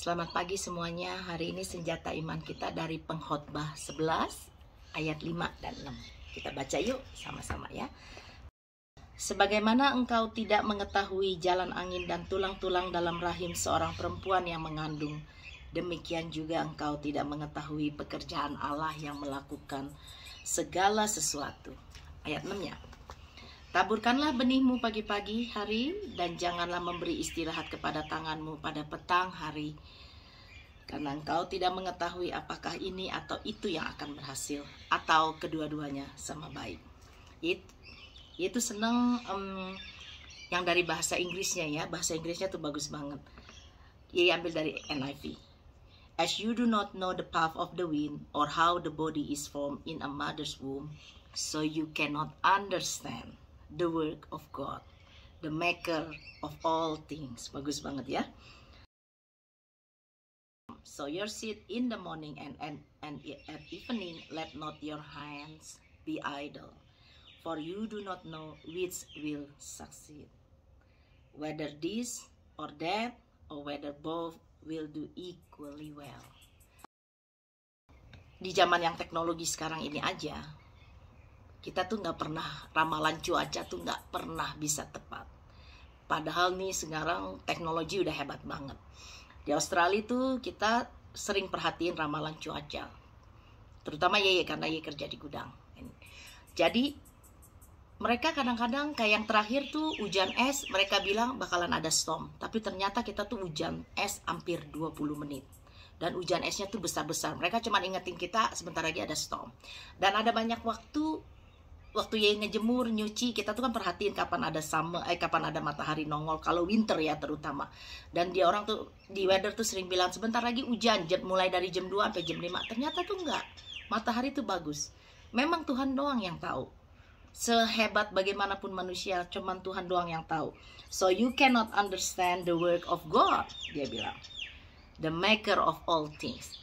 Selamat pagi semuanya. Hari ini senjata iman kita dari Pengkhotbah 11 ayat 5 dan 6. Kita baca yuk sama-sama ya. Sebagaimana engkau tidak mengetahui jalan angin dan tulang-tulang dalam rahim seorang perempuan yang mengandung, demikian juga engkau tidak mengetahui pekerjaan Allah yang melakukan segala sesuatu. Ayat 6-nya. Taburkanlah benihmu pagi-pagi hari, dan janganlah memberi istirahat kepada tanganmu pada petang hari, karena engkau tidak mengetahui apakah ini atau itu yang akan berhasil, atau kedua-duanya sama baik. Itu seneng yang dari bahasa Inggrisnya ya, bahasa Inggrisnya tuh bagus banget. Ia ambil dari NIV. As you do not know the path of the wind, or how the body is formed in a mother's womb, so you cannot understand the work of God, the maker of all things. Bagus banget ya. So your seed in the morning and at evening, let not your hands be idle, for you do not know which will succeed, whether this or that, or whether both will do equally well. Di zaman yang teknologi sekarang ini aja, kita tuh nggak pernah, ramalan cuaca tuh nggak pernah bisa tepat. Padahal nih sekarang teknologi udah hebat banget. Di Australia tuh kita sering perhatiin ramalan cuaca. Terutama Yeye, karena Yeye kerja di gudang. Jadi mereka kadang-kadang kayak yang terakhir tuh hujan es, mereka bilang bakalan ada storm. Tapi ternyata kita tuh hujan es hampir 20 menit. Dan hujan esnya tuh besar-besar. Mereka cuma ingetin kita sebentar lagi ada storm. Dan ada banyak waktu Yeye ngejemur, nyuci, kita tuh kan perhatiin kapan ada kapan ada matahari nongol, kalau winter ya terutama. Dan dia orang tuh di weather tuh sering bilang sebentar lagi hujan, mulai dari jam 2 sampai jam 5. Ternyata tuh enggak. Matahari tuh bagus. Memang Tuhan doang yang tahu. Sehebat bagaimanapun manusia, cuman Tuhan doang yang tahu. So you cannot understand the work of God, dia bilang. The maker of all things.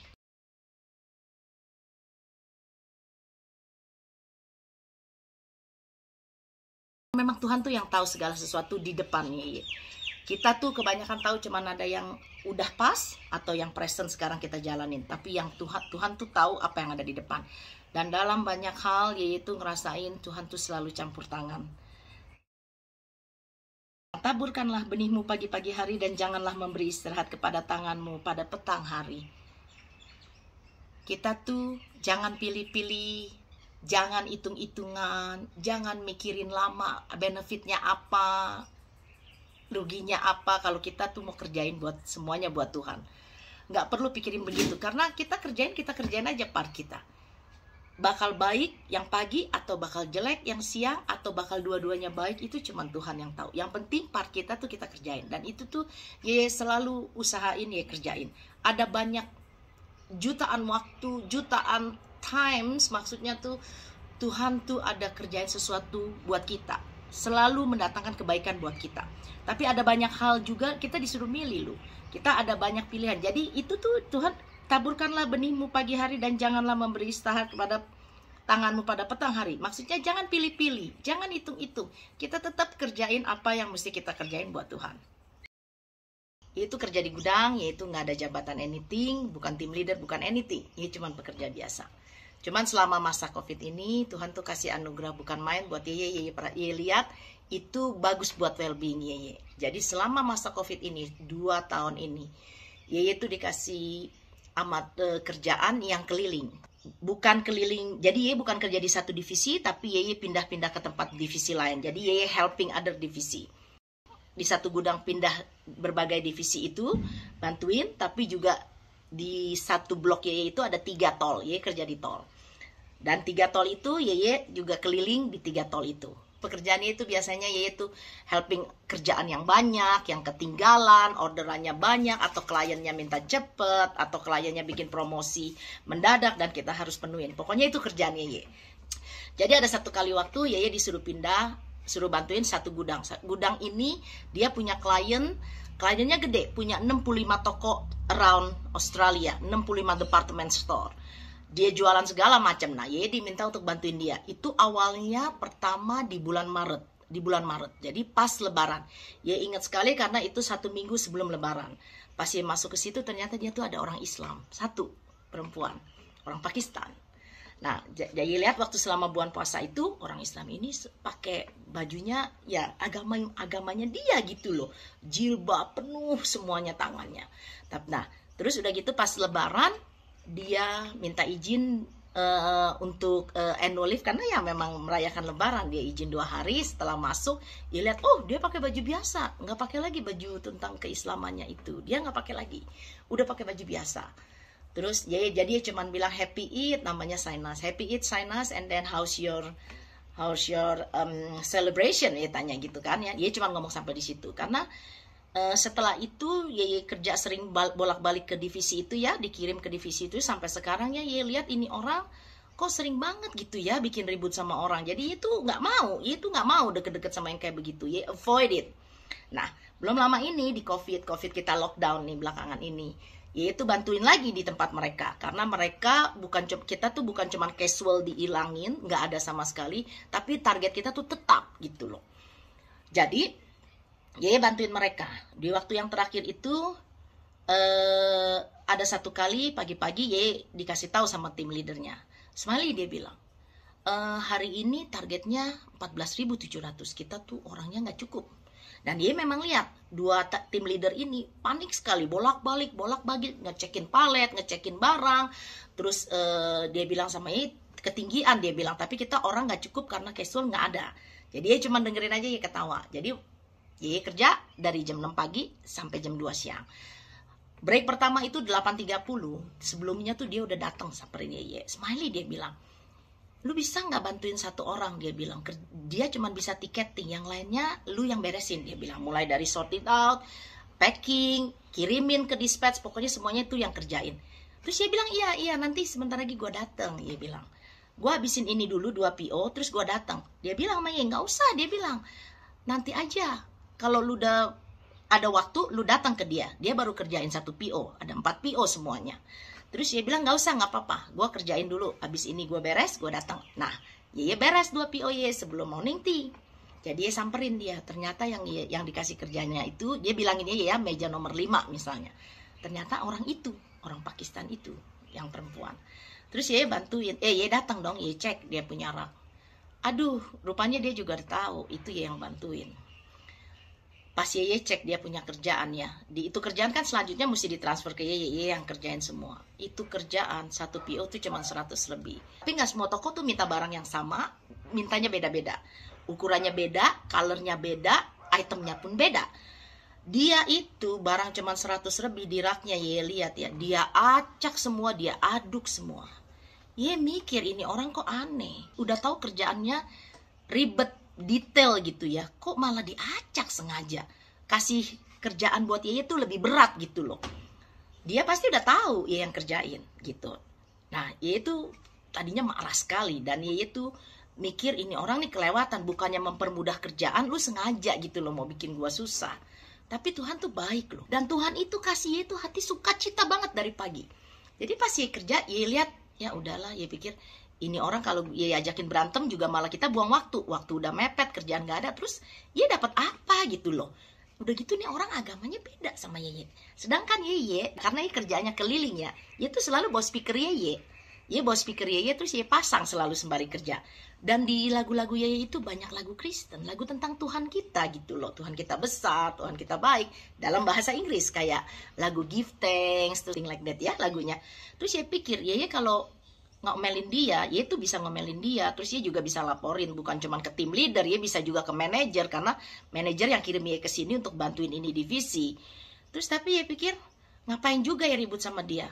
Memang Tuhan tuh yang tahu segala sesuatu di depannya. Kita tuh kebanyakan tahu cuman ada yang udah pas atau yang present sekarang kita jalanin. Tapi yang Tuhan tuh tahu apa yang ada di depan. Dan dalam banyak hal yaitu ngerasain Tuhan tuh selalu campur tangan. Taburkanlah benihmu pagi-pagi hari, dan janganlah memberi istirahat kepada tanganmu pada petang hari. Kita tuh jangan pilih-pilih, jangan hitung-hitungan, jangan mikirin lama benefitnya apa, ruginya apa. Kalau kita tuh mau kerjain buat semuanya buat Tuhan, nggak perlu pikirin begitu, karena kita kerjain aja part kita. Bakal baik yang pagi atau bakal jelek yang siang atau bakal dua-duanya baik, itu cuma Tuhan yang tahu. Yang penting part kita tuh kita kerjain, dan itu tuh ya selalu usahain ya kerjain. Ada banyak jutaan waktu, jutaan times, maksudnya tuh Tuhan tuh ada kerjain sesuatu buat kita, selalu mendatangkan kebaikan buat kita. Tapi ada banyak hal juga kita disuruh milih loh. Kita ada banyak pilihan. Jadi itu tuh Tuhan, taburkanlah benihmu pagi hari, dan janganlah memberi istirahat kepada tanganmu pada petang hari. Maksudnya jangan pilih-pilih, jangan hitung-hitung. Kita tetap kerjain apa yang mesti kita kerjain buat Tuhan. Itu kerja di gudang, yaitu nggak ada jabatan anything, bukan tim leader, bukan anything. Ini cuma pekerja biasa. Cuman selama masa COVID ini, Tuhan tuh kasih anugerah bukan main buat Yeye lihat, itu bagus buat well-being Yeye. Jadi selama masa COVID ini, 2 tahun ini, Yeye tuh dikasih kerjaan yang keliling. Bukan keliling, jadi Yeye bukan kerja di satu divisi, tapi Yeye pindah-pindah ke tempat divisi lain. Jadi Yeye helping other divisi. Di satu gudang pindah berbagai divisi itu, bantuin, tapi juga di satu blok Yeye itu ada 3 tol. Yeye kerja di tol. Dan 3 tol itu Yeye juga keliling di 3 tol itu. Pekerjaannya itu biasanya Yeye tuh helping kerjaan yang banyak, yang ketinggalan, orderannya banyak, atau kliennya minta cepet, atau kliennya bikin promosi mendadak dan kita harus penuhin. Pokoknya itu kerjaan Yeye. Jadi ada satu kali waktu Yeye disuruh pindah, suruh bantuin satu gudang. Gudang ini dia punya kliennya gede, punya 65 toko around Australia, 65 department store. Dia jualan segala macam. Nah, Yeye diminta untuk bantuin dia. Itu awalnya pertama di bulan Maret. Jadi pas Lebaran. Yeye ingat sekali karena itu 1 minggu sebelum Lebaran. Pas dia masuk ke situ ternyata dia tuh ada orang Islam, satu perempuan, orang Pakistan. Nah, jadi lihat waktu selama bulan puasa itu orang Islam ini pakai bajunya ya agamanya dia gitu loh, jilbab penuh semuanya tangannya. Nah, terus udah gitu pas Lebaran dia minta izin untuk annual leave karena ya memang merayakan Lebaran, dia izin 2 hari setelah masuk. Dia lihat dia pakai baju biasa, nggak pakai lagi baju tentang keislamannya itu, dia nggak pakai lagi, udah pakai baju biasa. Terus jadi dia cuman bilang happy Eid, namanya Sainas, happy Eid Sainas, and then how's your celebration, ya tanya gitu kan ya. Dia cuma ngomong sampai di situ karena setelah itu Yeye kerja sering bolak-balik ke divisi itu ya, dikirim ke divisi itu sampai sekarang ya. Yeye lihat ini orang kok sering banget gitu ya bikin ribut sama orang. Jadi itu nggak mau deket-deket sama yang kayak begitu. Yeye avoid it. Nah, belum lama ini di COVID kita lockdown nih belakangan ini. Yaitu bantuin lagi di tempat mereka karena mereka kita tuh bukan cuman casual dihilangin, nggak ada sama sekali, tapi target kita tuh tetap gitu loh. Jadi Yeye bantuin mereka di waktu yang terakhir itu. Ada satu kali pagi-pagi Yeye dikasih tahu sama tim leadernya, Smiley, dia bilang hari ini targetnya 14.700, kita tuh orangnya nggak cukup. Dan dia memang lihat 2 tim leader ini panik sekali, bolak-balik ngecekin palet, ngecekin barang. Terus dia bilang sama ketinggian, dia bilang, tapi kita orang nggak cukup karena casual nggak ada. Jadi dia cuma dengerin aja, dia ketawa. Jadi dia kerja dari jam 6 pagi sampai jam 2 siang. Break pertama itu 8.30. Sebelumnya tuh dia udah datang samperin Yeye. Smiley, dia bilang, lu bisa nggak bantuin satu orang? Dia bilang, dia cuma bisa tiketing, yang lainnya lu yang beresin. Dia bilang, mulai dari sort it out, packing, kirimin ke dispatch, pokoknya semuanya itu yang kerjain. Terus dia bilang, iya nanti sebentar lagi gue datang. Dia bilang, gue habisin ini dulu 2 PO terus gue datang. Dia bilang sama Yeye, nggak usah. Dia bilang, nanti aja kalau lu udah ada waktu lu datang ke dia baru kerjain 1 PO, ada 4 PO semuanya. Terus dia bilang, nggak usah, nggak apa-apa, gue kerjain dulu, abis ini gue beres, gue datang. Nah, Yeye beres 2 PO Yeye sebelum morning tea. Jadi Yeye samperin dia, ternyata yang dikasih kerjanya itu, dia bilangin Yeye ya, meja nomor 5 misalnya. Ternyata orang itu, orang Pakistan itu, yang perempuan. Terus Yeye bantuin, Yeye datang dong, Yeye cek dia punya rak. Aduh, rupanya dia juga tahu, itu Yeye yang bantuin. Pas Yeye cek dia punya kerjaan ya, itu kerjaan kan selanjutnya mesti ditransfer ke Yeye yang kerjain semua. Itu kerjaan 1 PO tuh cuma 100 lebih. Tapi nggak semua toko tuh minta barang yang sama, mintanya beda-beda. Ukurannya beda, colornya beda, itemnya pun beda. Dia itu barang cuma 100 lebih di raknya, Yeye lihat ya, dia acak semua, dia aduk semua. Yeye mikir ini orang kok aneh, udah tahu kerjaannya ribet, detail gitu ya, kok malah diacak sengaja, kasih kerjaan buat Yeye tuh lebih berat gitu loh. Dia pasti udah tahu Yeye yang kerjain gitu. Nah, Yeye tuh tadinya marah sekali, dan Yeye tuh mikir ini orang nih kelewatan, bukannya mempermudah kerjaan, lu sengaja gitu loh mau bikin gua susah. Tapi Tuhan tuh baik loh, dan Tuhan itu kasih Yeye tuh hati sukacita banget dari pagi. Jadi pas Yeye kerja, Yeye lihat ya udahlah, Yeye pikir ini orang kalau Yeye ajakin berantem juga malah kita buang waktu udah mepet, kerjaan gak ada, terus Yeye dapat apa gitu loh. Udah gitu nih orang agamanya beda sama Yeye. Sedangkan Yeye, karena Yeye kerjanya keliling ya, Yeye tuh selalu bawa speaker Yeye bawa speaker Yeye, terus Yeye pasang selalu sembari kerja. Dan di lagu-lagu Yeye itu banyak lagu Kristen, lagu tentang Tuhan kita gitu loh. Tuhan kita besar, Tuhan kita baik, dalam bahasa Inggris kayak lagu Give Thanks, something like that ya lagunya. Terus Yeye pikir Yeye kalau ngomelin dia, Yeye tuh bisa ngomelin dia, terus Yeye juga bisa laporin, bukan cuma ke tim leader, Yeye bisa juga ke manajer, karena manajer yang kirim Yeye ke sini untuk bantuin ini divisi. Terus tapi Yeye pikir, ngapain juga ya ribut sama dia?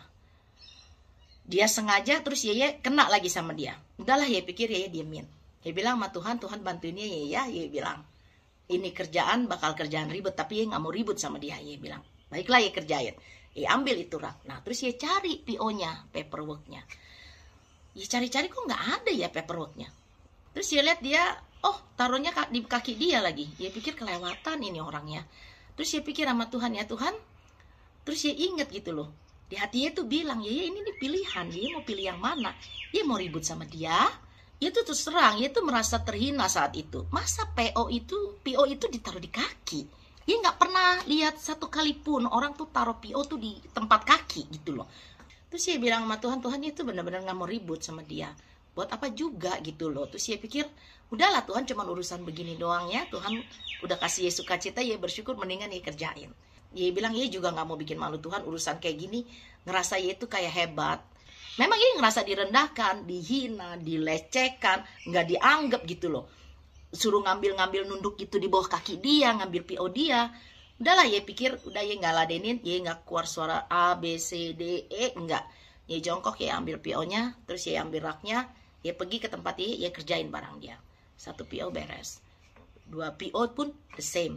Dia sengaja, terus Yeye kena lagi sama dia. Udahlah, Yeye pikir Yeye diemin. Yeye bilang sama Tuhan, Tuhan bantuin Yeye ya. Yeye bilang, ini kerjaan bakal kerjaan ribet, tapi Yeye nggak mau ribut sama dia. Yeye bilang, baiklah Yeye kerjain. Yeye ambil itu rak. Nah, terus Yeye cari PO-nya, paperwork-nya. Ya cari-cari kok nggak ada ya paperworknya. Terus dia lihat dia, taruhnya di kaki dia lagi. Dia pikir kelewatan ini orangnya. Terus dia pikir sama Tuhan, ya Tuhan. Terus dia inget gitu loh. Di hati dia tuh bilang, ya ini pilihan. Dia mau pilih yang mana? Dia mau ribut sama dia. Dia tuh terus terang, dia tuh merasa terhina saat itu. Masa PO itu ditaruh di kaki? Dia nggak pernah lihat satu kali pun orang tuh taruh PO tuh di tempat kaki gitu loh. Terus dia bilang sama Tuhan, Tuhan itu benar-benar nggak mau ribut sama dia. Buat apa juga gitu loh. Terus dia pikir, udahlah Tuhan cuma urusan begini doang ya. Tuhan udah kasih Yesus sukacita, ya bersyukur, mendingan ya kerjain. Dia bilang, ya juga nggak mau bikin malu Tuhan urusan kayak gini. Ngerasa ya itu kayak hebat. Memang dia ngerasa direndahkan, dihina, dilecehkan, nggak dianggap gitu loh. Suruh ngambil nunduk gitu di bawah kaki dia, ngambil PO dia. Udahlah ya pikir, udah ya nggak ladenin, ya nggak keluar suara A, B, C, D, E, enggak. Ya jongkok ya ambil PO-nya, terus ya ambil raknya, ya pergi ke tempat ya kerjain barang dia. 1 PO beres. 2 PO pun the same.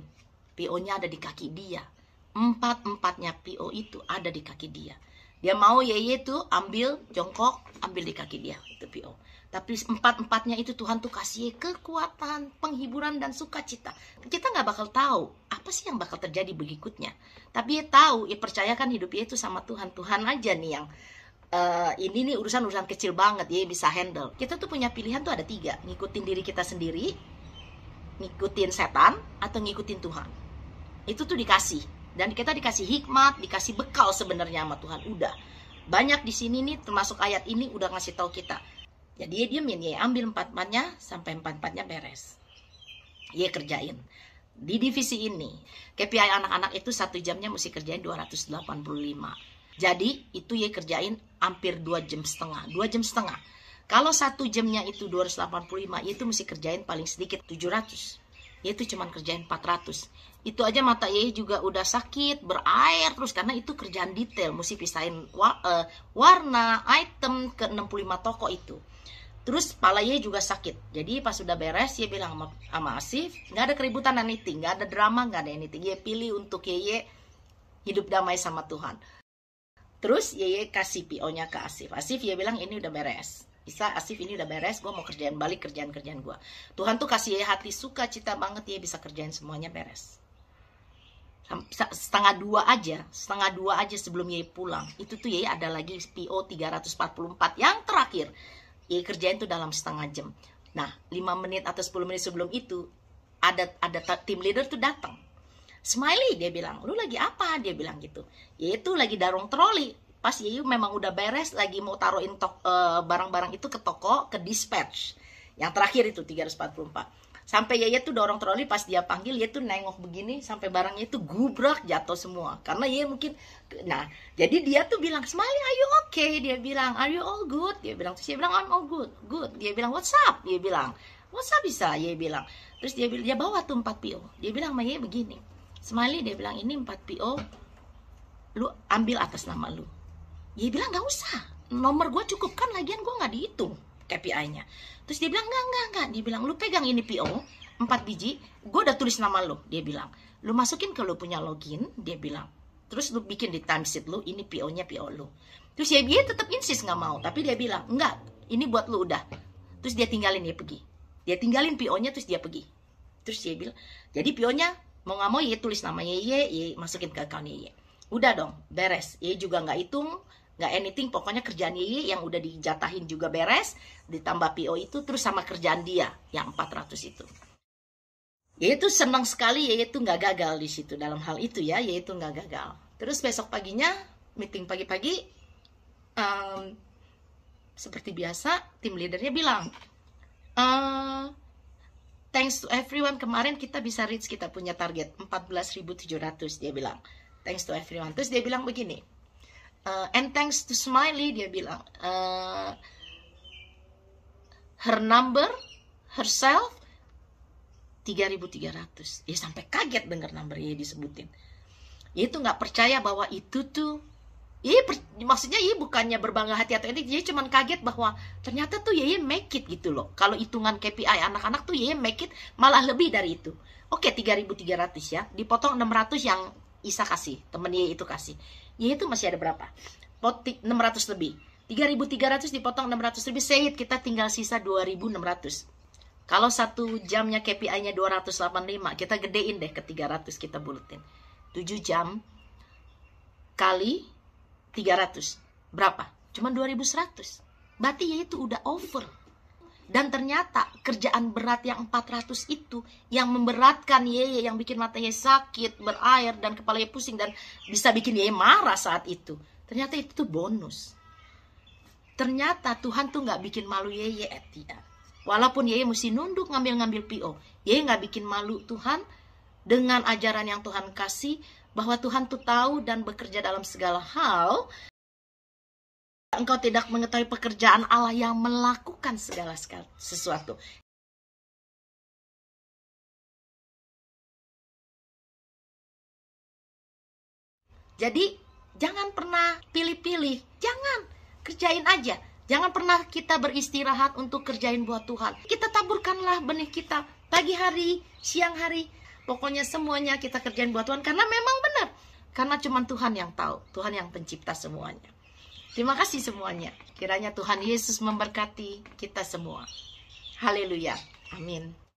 PO-nya ada di kaki dia. 4-4-nya PO itu ada di kaki dia. Dia mau ya tuh ambil jongkok, ambil di kaki dia itu PO. Tapi 4-4-nya itu Tuhan tuh kasih kekuatan, penghiburan dan sukacita. Kita nggak bakal tahu apa sih yang bakal terjadi berikutnya. Tapi dia tahu, ya percayakan hidup dia itu sama Tuhan. Tuhan aja nih yang ini nih urusan kecil banget ya bisa handle. Kita tuh punya pilihan tuh ada 3, ngikutin diri kita sendiri, ngikutin setan, atau ngikutin Tuhan. Itu tuh dikasih, dan kita dikasih hikmat, dikasih bekal sebenarnya sama Tuhan. Udah banyak di sini nih, termasuk ayat ini udah ngasih tahu kita. Jadi dia diemin, ya ambil 4-4-nya sampai 4-4-nya beres. Ya kerjain. Di divisi ini, KPI anak-anak itu 1 jamnya mesti kerjain 285. Jadi itu ya kerjain hampir 2 jam setengah. 2 jam setengah. Kalau 1 jamnya itu 285, itu mesti kerjain paling sedikit 700. Itu cuma kerjain 400. Itu aja mata Ye juga udah sakit, berair terus, karena itu kerjaan detail. Mesti pisahin warna, item ke 65 toko itu. Terus kepala Ye juga sakit. Jadi pas sudah beres, Ye bilang sama Asif, nggak ada keributan anything, nggak ada drama, nggak ada anything. Ye pilih untuk Ye hidup damai sama Tuhan. Terus Ye kasih PO-nya ke Asif. Asif Ye bilang ini udah beres. Bisa Asif ini udah beres, gue mau kerjain balik kerjaan-kerjaan gue. Tuhan tuh kasih Ye hati sukacita banget, Ye bisa kerjain semuanya beres. Setengah dua aja sebelum Ye pulang. Itu tuh Ye ada lagi PO 344 yang terakhir. Ye kerjain tuh dalam setengah jam. Nah 5 menit atau 10 menit sebelum itu ada tim leader tuh datang. Smiley, dia bilang, lu lagi apa? Dia bilang gitu. Yaitu lagi dorong troli. Pas Yeyu memang udah beres, lagi mau taruhin barang-barang itu ke toko, ke dispatch. Yang terakhir itu 344. Sampai Yeyu tuh dorong troli, pas dia panggil, Yeyu tuh nengok begini, sampai barangnya itu gubrak, jatuh semua. Karena Yeyu mungkin, nah, jadi dia tuh bilang, Smiley, are you okay? Dia bilang, are you all good? Dia bilang, terus dia bilang, I'm all good, good. Dia bilang, what's up? Dia bilang, what's up bisa? Yeyu bilang. Terus dia bilang, dia bawa tuh 4 PO. Dia bilang sama Yeyu begini, Smiley, dia bilang, ini 4 PO, lu ambil atas nama lu. Dia bilang, gak usah, nomor gue cukup kan, lagian gue gak dihitung KPI-nya. Terus dia bilang, enggak. Dia bilang, lu pegang ini PO, 4 biji, gue udah tulis nama lu. Dia bilang, lu masukin ke lu punya login, dia bilang. Terus lu bikin di timesheet lu, ini PO-nya PO lu. Terus dia tetap insist gak mau, tapi dia bilang, enggak, ini buat lu udah. Terus dia tinggalin, dia pergi. Dia tinggalin PO-nya, terus dia pergi. Terus dia bilang, jadi PO-nya, mau gak mau Ye tulis namanya Ye masukin ke account Ye. Udah dong, beres. Ye juga gak hitung, gak anything, pokoknya kerjaan Ye yang udah dijatahin juga beres, ditambah PO itu, terus sama kerjaan dia yang 400 itu. Ye itu senang sekali, Ye itu gak gagal di situ dalam hal itu ya, Ye itu gak gagal. Terus besok paginya, meeting pagi-pagi, seperti biasa, tim leadernya bilang, thanks to everyone, kemarin kita bisa reach, kita punya target 14.700, dia bilang. Thanks to everyone. Terus dia bilang begini, and thanks to Smiley, dia bilang, her number, herself, 3.300. Ya sampai kaget dengar numbernya disebutin. Ya itu nggak percaya bahwa itu tuh, maksudnya bukannya berbangga hati atau ini, dia cuman kaget bahwa ternyata tuh make it gitu loh. Kalau hitungan KPI anak-anak tuh make it malah lebih dari itu. Oke, 3.300 ya, dipotong 600 yang Isa kasih, temen itu kasih. Itu masih ada berapa? 600 lebih. 3.300 dipotong 600 lebih, sehit kita tinggal sisa 2.600. Kalau 1 jamnya KPI-nya 285, kita gedein deh ke 300, kita bulutin. 7 jam kali 300 berapa? Cuma 2.100. Berarti itu udah over. Dan ternyata kerjaan berat yang 400 itu, yang memberatkan Yeye, yang bikin matanya sakit, berair, dan kepala Yeye pusing, dan bisa bikin Yeye marah saat itu. Ternyata itu tuh bonus. Ternyata Tuhan tuh gak bikin malu Yeye, Etia. Walaupun Yeye mesti nunduk ngambil-ngambil PO, Yeye gak bikin malu Tuhan dengan ajaran yang Tuhan kasih, bahwa Tuhan tuh tahu dan bekerja dalam segala hal. Engkau tidak mengetahui pekerjaan Allah yang melakukan segala sesuatu. Jadi jangan pernah pilih-pilih. Jangan, kerjain aja. Jangan pernah kita beristirahat untuk kerjain buat Tuhan. Kita taburkanlah benih kita pagi hari, siang hari. Pokoknya semuanya kita kerjain buat Tuhan. Karena memang benar. Karena cuma Tuhan yang tahu. Tuhan yang pencipta semuanya. Terima kasih semuanya. Kiranya Tuhan Yesus memberkati kita semua. Haleluya. Amin.